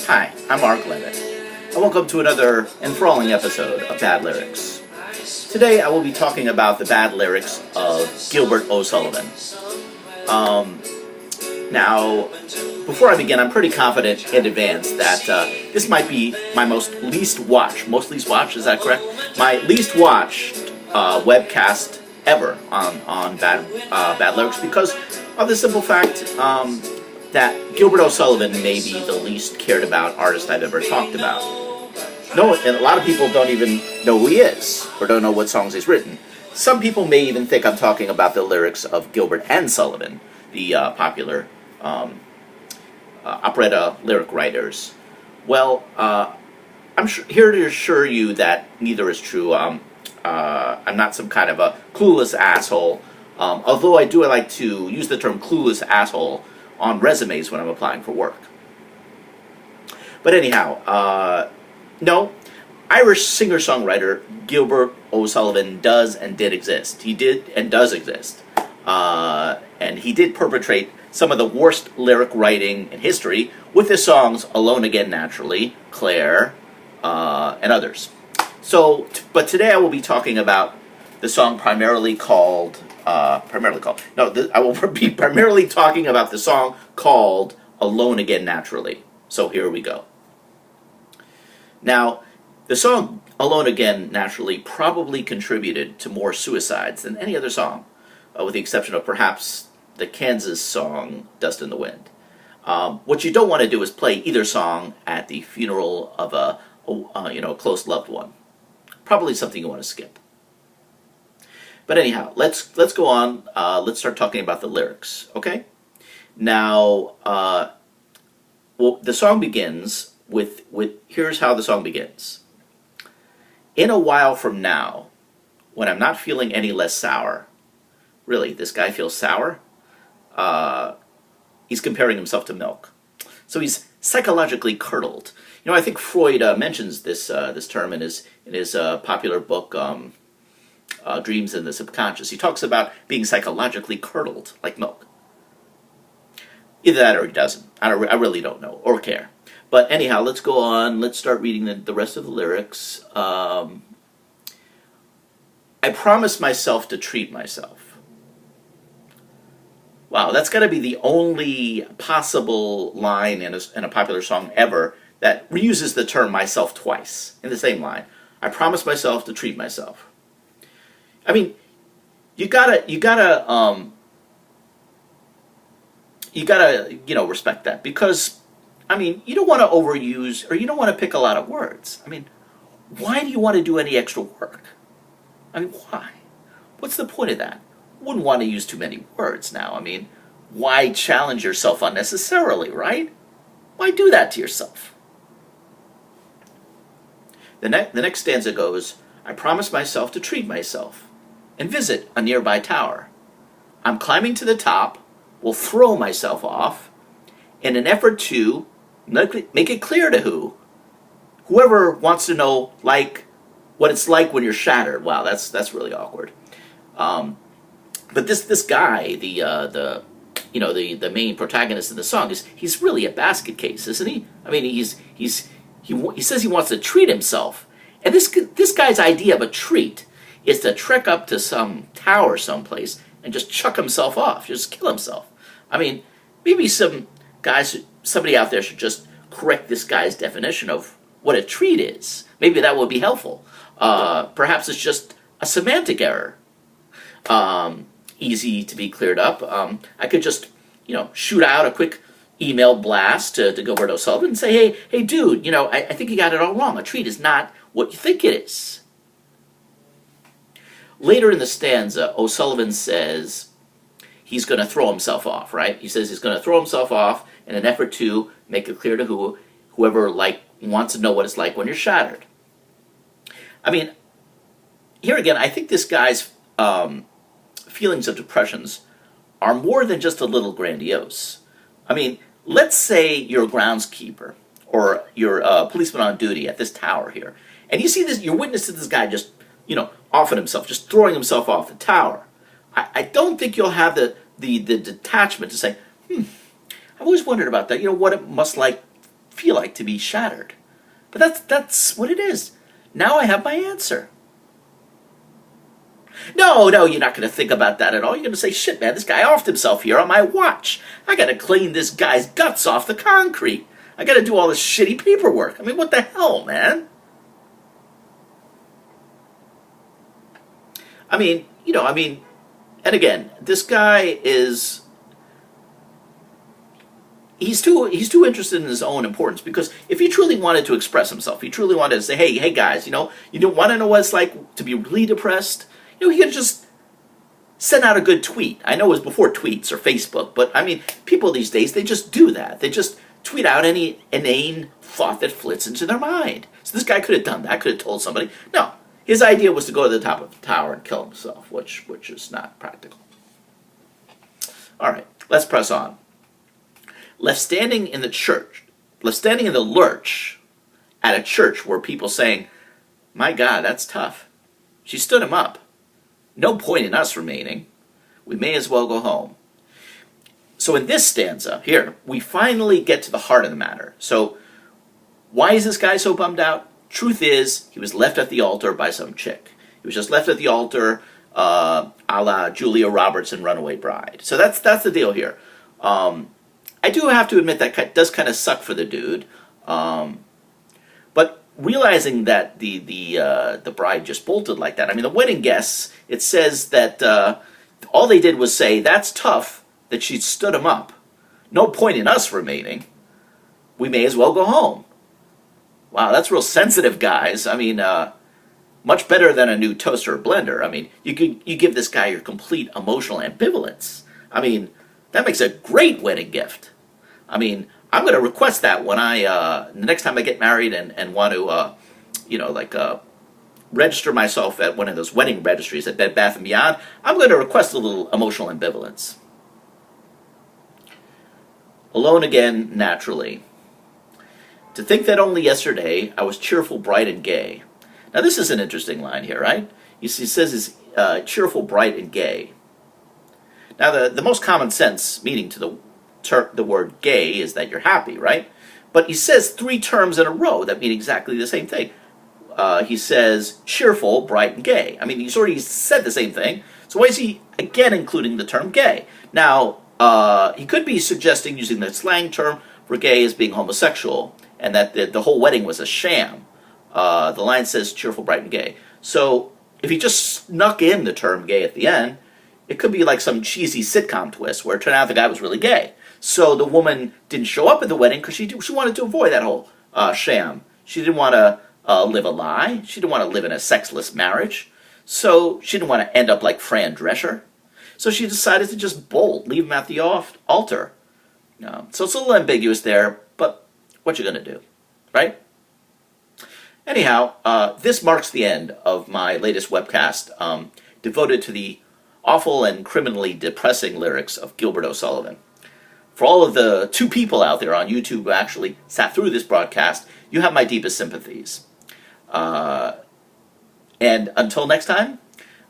Hi, I'm Mark Levitt, and welcome to another enthralling episode of Bad Lyrics. Today I will be talking about the bad lyrics of Gilbert O'Sullivan. Now, before I begin, I'm pretty confident in advance that this might be my most least watched, is that correct? My least watched webcast ever on bad lyrics because of the simple fact that Gilbert O'Sullivan may be the least cared about artist I've ever talked about. No, and a lot of people don't even know who he is, or don't know what songs he's written. Some people may even think I'm talking about the lyrics of Gilbert and Sullivan, the popular operetta lyric writers. Well, I'm here to assure you that neither is true. I'm not some kind of a clueless asshole, although I do like to use the term clueless asshole on resumes when I'm applying for work. But anyhow, no, Irish singer-songwriter Gilbert O'Sullivan does and did exist. He did and does exist. And he did perpetrate some of the worst lyric writing in history with his songs Alone Again Naturally, Claire, and others. But today I will be talking about the song I will be primarily talking about the song called Alone Again Naturally. So here we go. Now, the song Alone Again Naturally probably contributed to more suicides than any other song, with the exception of perhaps the Kansas song Dust in the Wind. What you don't want to do is play either song at the funeral of a close loved one. Probably something you want to skip. But anyhow, let's go on. Let's start talking about the lyrics, okay? Now, the song begins with here's how the song begins. In a while from now, when I'm not feeling any less sour. Really, this guy feels sour? He's comparing himself to milk. So he's psychologically curdled. You know, I think Freud mentions this term in his popular book, Dreams in the Subconscious. He talks about being psychologically curdled, like milk. Either that or he doesn't. I really don't know or care. But anyhow, let's go on. Let's start reading the rest of the lyrics. I promised myself to treat myself. Wow, that's got to be the only possible line in a popular song ever that reuses the term myself twice in the same line. I promised myself to treat myself. I mean, you gotta respect that, because I mean, you don't want to overuse, or you don't want to pick a lot of words. I mean, why do you want to do any extra work? I mean, why? What's the point of that? Wouldn't want to use too many words now. I mean, why challenge yourself unnecessarily, right? Why do that to yourself? The next stanza goes, I promised myself to treat myself and visit a nearby tower. I'm climbing to the top, will throw myself off in an effort to make it clear to whoever wants to know, like, what it's like when you're shattered. Wow, that's really awkward. But this guy, the main protagonist in the song, he's really a basket case, isn't he? I mean, he says he wants to treat himself, and this guy's idea of a treat is to trek up to some tower someplace and just chuck himself off, just kill himself. I mean, maybe somebody out there should just correct this guy's definition of what a treat is. Maybe that would be helpful. Perhaps it's just a semantic error. Easy to be cleared up. I could just, shoot out a quick email blast to Gilbert O'Sullivan and say, hey, dude, I think you got it all wrong. A treat is not what you think it is. Later in the stanza, O'Sullivan says he's going to throw himself off, right? He says he's going to throw himself off in an effort to make it clear to whoever wants to know what it's like when you're shattered. I mean, here again, I think this guy's feelings of depressions are more than just a little grandiose. I mean, let's say you're a groundskeeper or you're a policeman on duty at this tower here, and you see this, you're witness to this guy just, offing himself, just throwing himself off the tower. I don't think you'll have the detachment to say, I've always wondered about that. What it must feel like to be shattered. But that's what it is. Now I have my answer. No, you're not going to think about that at all. You're going to say, shit, man, this guy offed himself here on my watch. I got to clean this guy's guts off the concrete. I got to do all this shitty paperwork. I mean, what the hell, man? I mean, and again, this guy is... He's too interested in his own importance, because if he truly wanted to express himself, he truly wanted to say, hey guys, you don't want to know what it's like to be really depressed? He could have just sent out a good tweet. I know it was before tweets or Facebook, but I mean, people these days, they just do that. They just tweet out any inane thought that flits into their mind. So this guy could have done that, could have told somebody. No, his idea was to go to the top of the tower and kill himself, which is not practical. All right, let's press on. Left standing in the lurch at a church were people saying, my God, that's tough. She stood him up. No point in us remaining. We may as well go home. So in this stanza here, we finally get to the heart of the matter. So why is this guy so bummed out? Truth is, he was left at the altar by some chick. He was just left at the altar a la Julia Roberts in Runaway Bride. So that's the deal here. I do have to admit that does kind of suck for the dude. But realizing that the bride just bolted like that. I mean, the wedding guests, it says that all they did was say, that's tough that she stood him up. No point in us remaining. We may as well go home. Wow, that's real sensitive, guys. I mean, much better than a new toaster or blender. I mean, you give this guy your complete emotional ambivalence. I mean, that makes a great wedding gift. I mean, I'm going to request that when the next time I get married and want to, register myself at one of those wedding registries at Bed Bath & Beyond. I'm going to request a little emotional ambivalence. Alone again, naturally. To think that only yesterday I was cheerful, bright, and gay. Now this is an interesting line here, right? He says he's cheerful, bright, and gay. Now the most common sense meaning to the word gay is that you're happy, right? But he says 3 terms in a row that mean exactly the same thing. He says cheerful, bright, and gay. I mean, he's already said the same thing. So why is he again including the term gay? Now, he could be suggesting using the slang term for gay as being homosexual, and that the whole wedding was a sham. The line says cheerful, bright, and gay. So if he just snuck in the term gay at the end, it could be like some cheesy sitcom twist where it turned out the guy was really gay. So the woman didn't show up at the wedding because she wanted to avoid that whole sham. She didn't want to live a lie. She didn't want to live in a sexless marriage. So she didn't want to end up like Fran Drescher. So she decided to just bolt, leave him at the altar. So it's a little ambiguous there, but what you going to do, right? Anyhow, this marks the end of my latest webcast devoted to the awful and criminally depressing lyrics of Gilbert Sullivan. For all of the 2 people out there on YouTube who actually sat through this broadcast, you have my deepest sympathies. And until next time,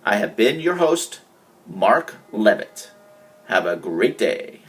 I have been your host, Mark Levitt. Have a great day.